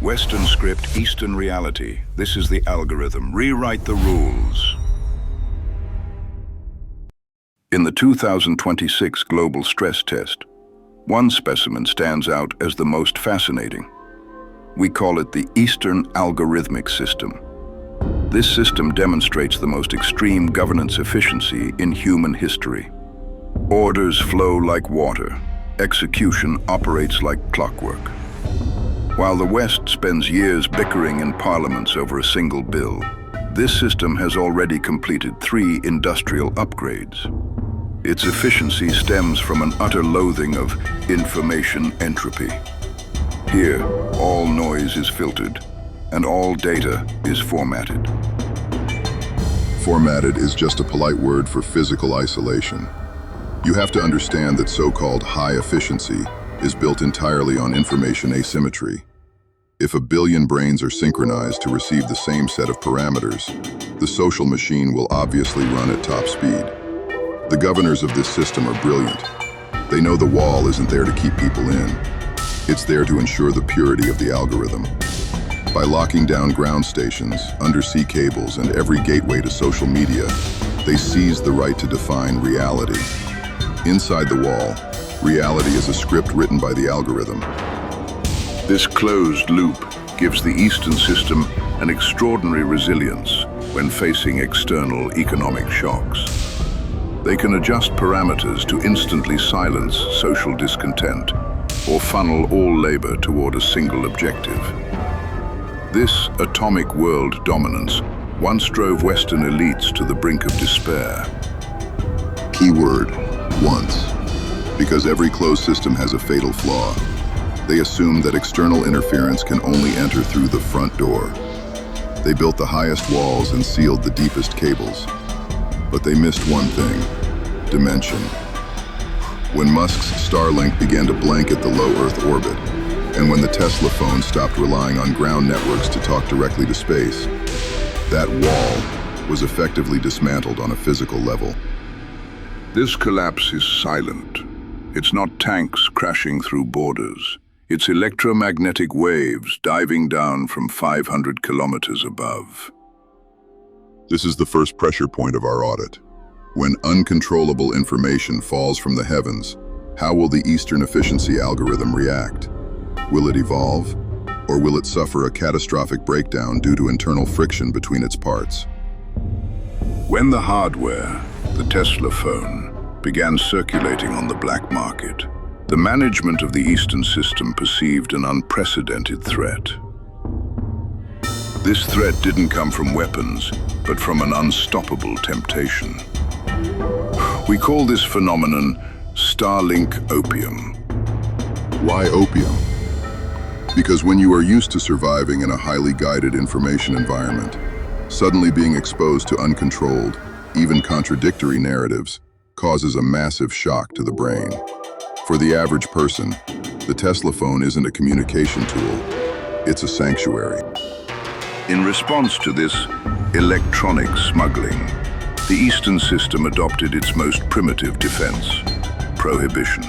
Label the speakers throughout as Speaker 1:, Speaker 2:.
Speaker 1: Western script, Eastern reality. This is the algorithm. Rewrite the rules. In the 2026 global stress test, one specimen stands out as the most fascinating. We call it the Eastern algorithmic system. This system demonstrates the most extreme governance efficiency in human history. Orders flow like water. Execution operates like clockwork. While the West spends years bickering in parliaments over a single bill, this system has already completed 3 industrial upgrades. Its efficiency stems from an utter loathing of information entropy. Here, all noise is filtered, and all data is formatted.
Speaker 2: Formatted is just a polite word for physical isolation. You have to understand that so-called high efficiency is built entirely on information asymmetry. If a billion brains are synchronized to receive the same set of parameters, the social machine will obviously run at top speed. The governors of this system are brilliant. They know the wall isn't there to keep people in. It's there to ensure the purity of the algorithm. By locking down ground stations, undersea cables, and every gateway to social media, they seize the right to define reality. Inside the wall, reality is a script written by the algorithm.
Speaker 1: This closed loop gives the Eastern system an extraordinary resilience when facing external economic shocks. They can adjust parameters to instantly silence social discontent or funnel all labor toward a single objective. This atomic world dominance once drove Western elites to the brink of despair.
Speaker 2: Keyword, once. Because every closed system has a fatal flaw. They assume that external interference can only enter through the front door. They built the highest walls and sealed the deepest cables. But they missed one thing: dimension. When Musk's Starlink began to blanket the low Earth orbit, and when the Tesla phone stopped relying on ground networks to talk directly to space, that wall was effectively dismantled on a physical level.
Speaker 1: This collapse is silent. It's not tanks crashing through borders. It's electromagnetic waves diving down from 500 kilometers above.
Speaker 2: This is the first pressure point of our audit. When uncontrollable information falls from the heavens, how will the Eastern efficiency algorithm react? Will it evolve, or will it suffer a catastrophic breakdown due to internal friction between its parts?
Speaker 1: When the hardware, the Tesla phone, began circulating on the black market, the management of the Eastern system perceived an unprecedented threat. This threat didn't come from weapons, but from an unstoppable temptation. We call this phenomenon Starlink opium.
Speaker 2: Why opium? Because when you are used to surviving in a highly guided information environment, suddenly being exposed to uncontrolled, even contradictory narratives causes a massive shock to the brain. For the average person, the Tesla phone isn't a communication tool, it's a sanctuary.
Speaker 1: In response to this electronic smuggling, the Eastern system adopted its most primitive defense: prohibition.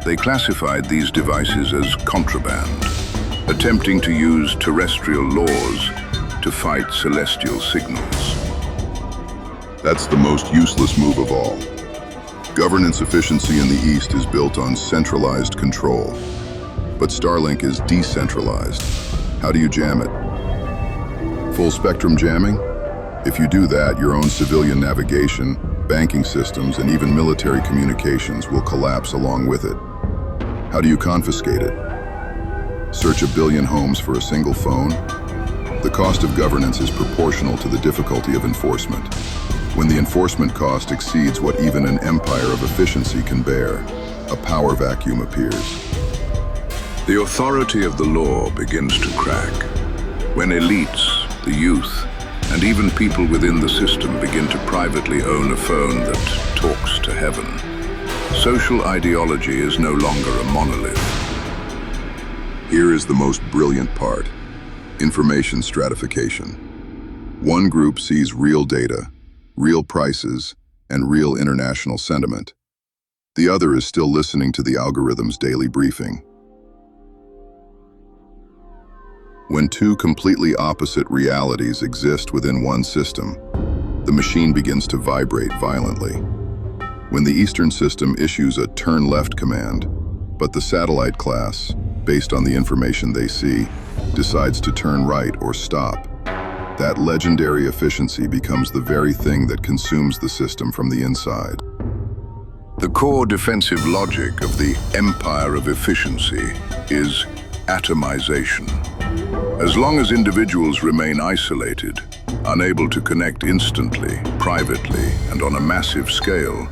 Speaker 1: They classified these devices as contraband, attempting to use terrestrial laws to fight celestial signals.
Speaker 2: That's the most useless move of all. Governance efficiency in the East is built on centralized control, but Starlink is decentralized. How do you jam it? Full spectrum jamming? If you do that, your own civilian navigation, banking systems, and even military communications will collapse along with it. How do you confiscate it? Search 1 billion homes for a single phone? The cost of governance is proportional to the difficulty of enforcement. When the enforcement cost exceeds what even an empire of efficiency can bear, a power vacuum appears.
Speaker 1: The authority of the law begins to crack when elites, the youth, and even people within the system begin to privately own a phone that talks to heaven. Social ideology is no longer a monolith.
Speaker 2: Here is the most brilliant part: information stratification. One group sees real data, real prices, and real international sentiment. The other is still listening to the algorithm's daily briefing. When two completely opposite realities exist within one system, the machine begins to vibrate violently. When the Eastern system issues a turn left command, but the satellite class, based on the information they see, decides to turn right or stop, that legendary efficiency becomes the very thing that consumes the system from the inside.
Speaker 1: The core defensive logic of the empire of efficiency is atomization. As long as individuals remain isolated, unable to connect instantly, privately, and on a massive scale,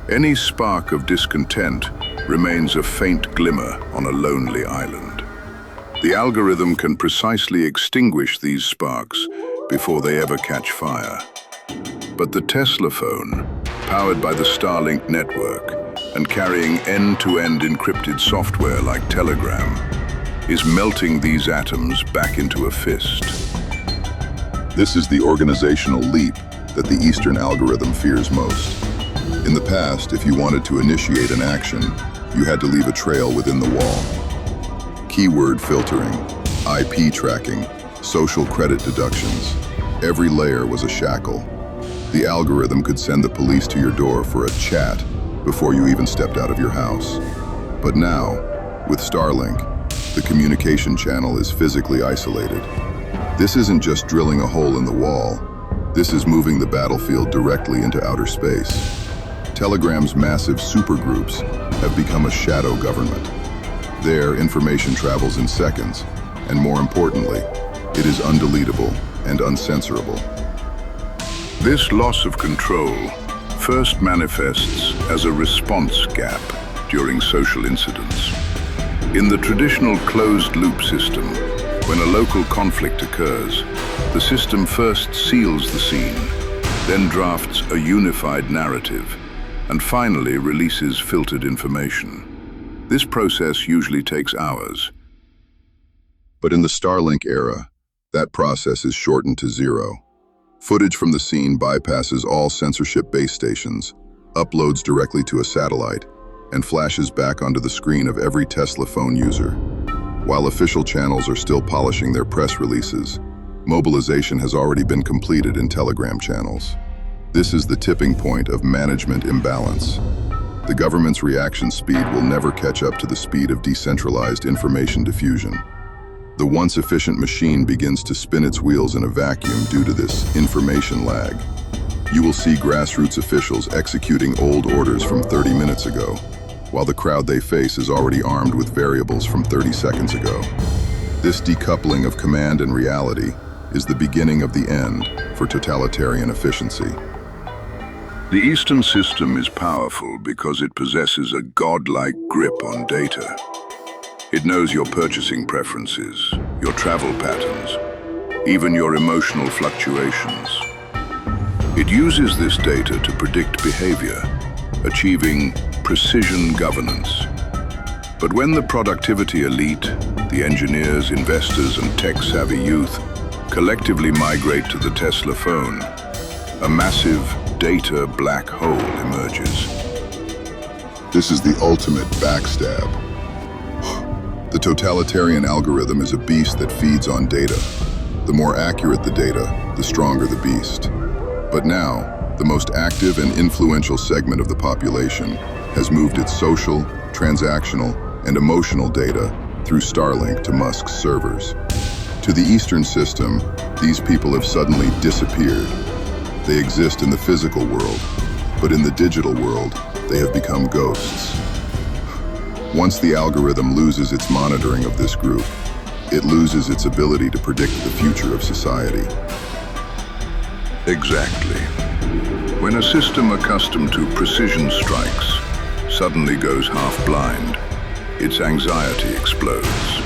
Speaker 1: any spark of discontent remains a faint glimmer on a lonely island. The algorithm can precisely extinguish these sparks before they ever catch fire. But the Tesla phone, powered by the Starlink network and carrying end-to-end encrypted software like Telegram, is melting these atoms back into a fist.
Speaker 2: This is the organizational leap that the Eastern algorithm fears most. In the past, if you wanted to initiate an action, you had to leave a trail within the wall. Keyword filtering, IP tracking, social credit deductions. Every layer was a shackle. The algorithm could send the police to your door for a chat before you even stepped out of your house. But now, with Starlink, the communication channel is physically isolated. This isn't just drilling a hole in the wall. This is moving the battlefield directly into outer space. Telegram's massive supergroups have become a shadow government. There, information travels in seconds, and more importantly, it is undeletable and uncensorable.
Speaker 1: This loss of control first manifests as a response gap during social incidents. In the traditional closed-loop system, when a local conflict occurs, the system first seals the scene, then drafts a unified narrative, and finally releases filtered information. This process usually takes hours.
Speaker 2: But in the Starlink era, that process is shortened to zero. Footage from the scene bypasses all censorship base stations, uploads directly to a satellite, and flashes back onto the screen of every Tesla phone user. While official channels are still polishing their press releases, mobilization has already been completed in Telegram channels. This is the tipping point of management imbalance. The government's reaction speed will never catch up to the speed of decentralized information diffusion. The once efficient machine begins to spin its wheels in a vacuum due to this information lag. You will see grassroots officials executing old orders from 30 minutes ago, while the crowd they face is already armed with variables from 30 seconds ago. This decoupling of command and reality is the beginning of the end for totalitarian efficiency.
Speaker 1: The Eastern system is powerful because it possesses a godlike grip on data. It knows your purchasing preferences, your travel patterns, even your emotional fluctuations. It uses this data to predict behavior, achieving precision governance. But when the productivity elite, the engineers, investors, and tech-savvy youth collectively migrate to the Tesla phone, a massive data black hole emerges.
Speaker 2: This is the ultimate backstab. The totalitarian algorithm is a beast that feeds on data. The more accurate the data, the stronger the beast. But now, the most active and influential segment of the population has moved its social, transactional, and emotional data through Starlink to Musk's servers. To the Eastern system, these people have suddenly disappeared. They exist in the physical world, but in the digital world, they have become ghosts. Once the algorithm loses its monitoring of this group, it loses its ability to predict the future of society.
Speaker 1: Exactly. When a system accustomed to precision strikes suddenly goes half-blind, its anxiety explodes.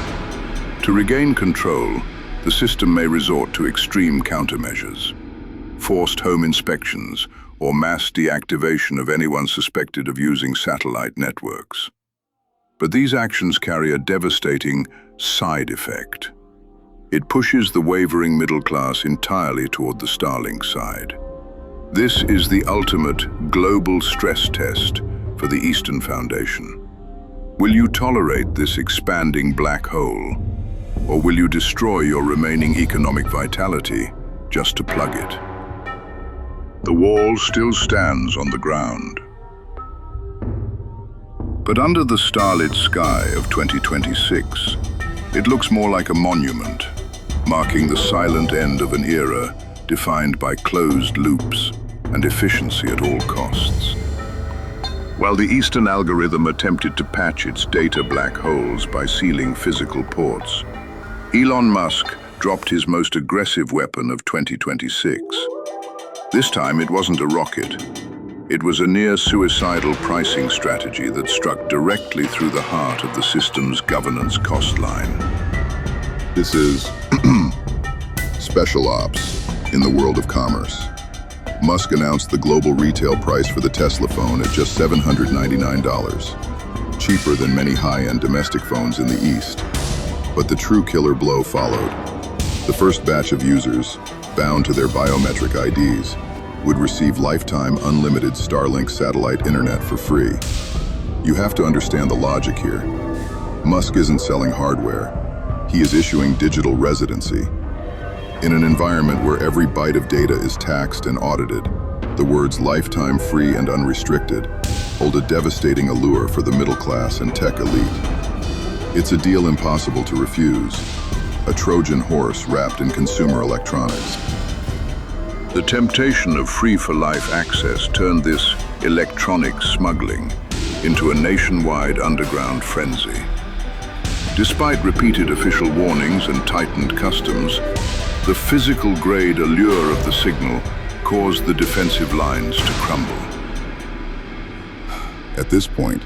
Speaker 1: To regain control, the system may resort to extreme countermeasures, forced home inspections, or mass deactivation of anyone suspected of using satellite networks. But these actions carry a devastating side effect. It pushes the wavering middle class entirely toward the Starlink side. This is the ultimate global stress test for the Eastern Foundation. Will you tolerate this expanding black hole, Or will you destroy your remaining economic vitality just to plug it? The wall still stands on the ground. But under the starlit sky of 2026, it looks more like a monument, marking the silent end of an era defined by closed loops and efficiency at all costs. While the Eastern algorithm attempted to patch its data black holes by sealing physical ports, Elon Musk dropped his most aggressive weapon of 2026. This time it wasn't a rocket. It was a near-suicidal pricing strategy that struck directly through the heart of the system's governance cost line.
Speaker 2: This is special ops in the world of commerce. Musk announced the global retail price for the Tesla phone at just $799, cheaper than many high-end domestic phones in the East. But the true killer blow followed. The first batch of users, bound to their biometric IDs, would receive lifetime unlimited Starlink satellite internet for free. You have to understand the logic here. Musk isn't selling hardware. He is issuing digital residency. In an environment where every byte of data is taxed and audited, the words lifetime free and unrestricted hold a devastating allure for the middle class and tech elite. It's a deal impossible to refuse, a Trojan horse wrapped in consumer electronics.
Speaker 1: The temptation of free-for-life access turned this electronic smuggling into a nationwide underground frenzy. Despite repeated official warnings and tightened customs, the physical-grade allure of the signal caused the defensive lines to crumble.
Speaker 2: At this point,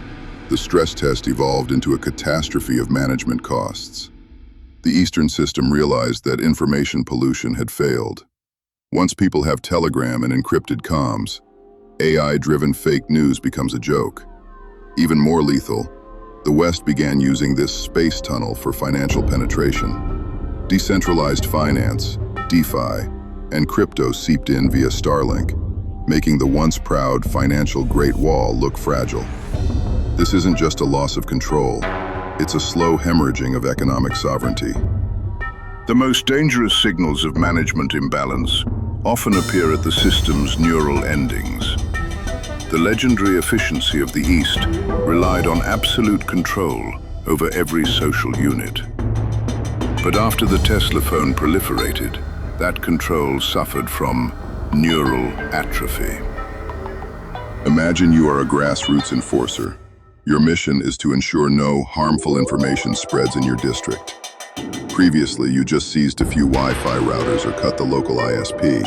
Speaker 2: the stress test evolved into a catastrophe of management costs. The Eastern system realized that information pollution had failed. Once people have Telegram and encrypted comms, AI-driven fake news becomes a joke. Even more lethal, the West began using this space tunnel for financial penetration. Decentralized finance, DeFi, and crypto seeped in via Starlink, making the once proud financial Great Wall look fragile. This isn't just a loss of control, it's a slow hemorrhaging of economic sovereignty.
Speaker 1: The most dangerous signals of management imbalance often appear at the system's neural endings. The legendary efficiency of the East relied on absolute control over every social unit. But after the Tesla phone proliferated, that control suffered from neural atrophy.
Speaker 2: Imagine you are a grassroots enforcer. Your mission is to ensure no harmful information spreads in your district. Previously, you just seized a few Wi-Fi routers or cut the local ISP.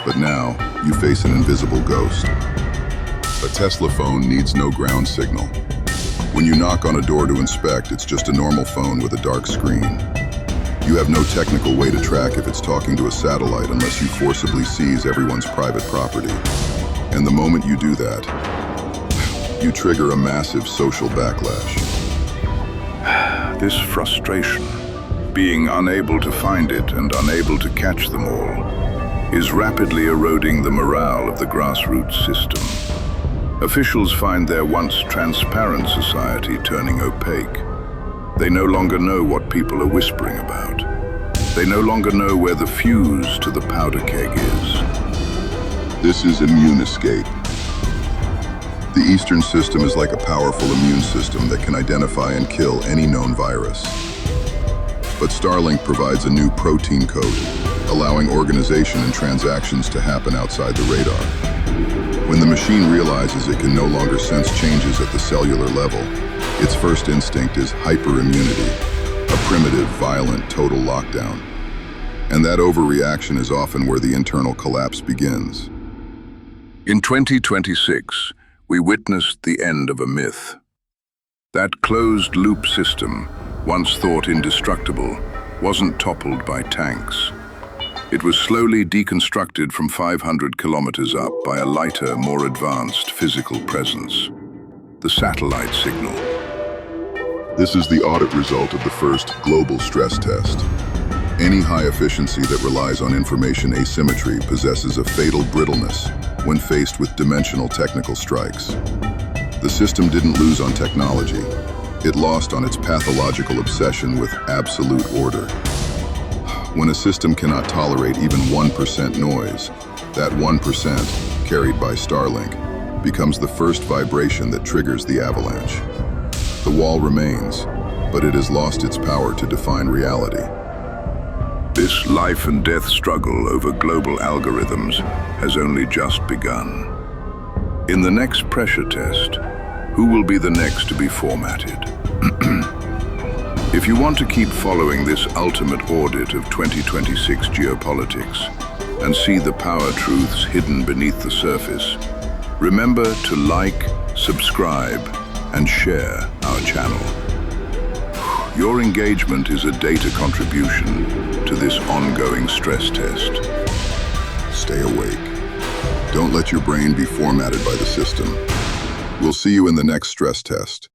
Speaker 2: But now, you face an invisible ghost. A Tesla phone needs no ground signal. When you knock on a door to inspect, it's just a normal phone with a dark screen. You have no technical way to track if it's talking to a satellite unless you forcibly seize everyone's private property. And the moment you do that, you trigger a massive social backlash.
Speaker 1: This frustration, being unable to find it and unable to catch them all, is rapidly eroding the morale of the grassroots system. Officials find their once transparent society turning opaque. They no longer know what people are whispering about. They no longer know where the fuse to the powder keg is.
Speaker 2: This is immune escape. The Eastern system is like a powerful immune system that can identify and kill any known virus. But Starlink provides a new protein code, allowing organization and transactions to happen outside the radar. When the machine realizes it can no longer sense changes at the cellular level, its first instinct is hyperimmunity, a primitive, violent, total lockdown. And that overreaction is often where the internal collapse begins.
Speaker 1: In 2026, we witnessed the end of a myth. That closed-loop system, once thought indestructible, wasn't toppled by tanks. It was slowly deconstructed from 500 kilometers up by a lighter, more advanced physical presence, the satellite signal.
Speaker 2: This is the audit result of the first global stress test. Any high efficiency that relies on information asymmetry possesses a fatal brittleness when faced with dimensional technical strikes. The system didn't lose on technology. It lost on its pathological obsession with absolute order. When a system cannot tolerate even 1% noise, that 1%, carried by Starlink, becomes the first vibration that triggers the avalanche. The wall remains, but it has lost its power to define reality.
Speaker 1: This life and death struggle over global algorithms has only just begun. In the next pressure test, who will be the next to be formatted? If you want to keep following this ultimate audit of 2026 geopolitics and see the power truths hidden beneath the surface, remember to like, subscribe, and share our channel. Your engagement is a data contribution to this ongoing stress test.
Speaker 2: Stay awake. Don't let your brain be formatted by the system. We'll see you in the next stress test.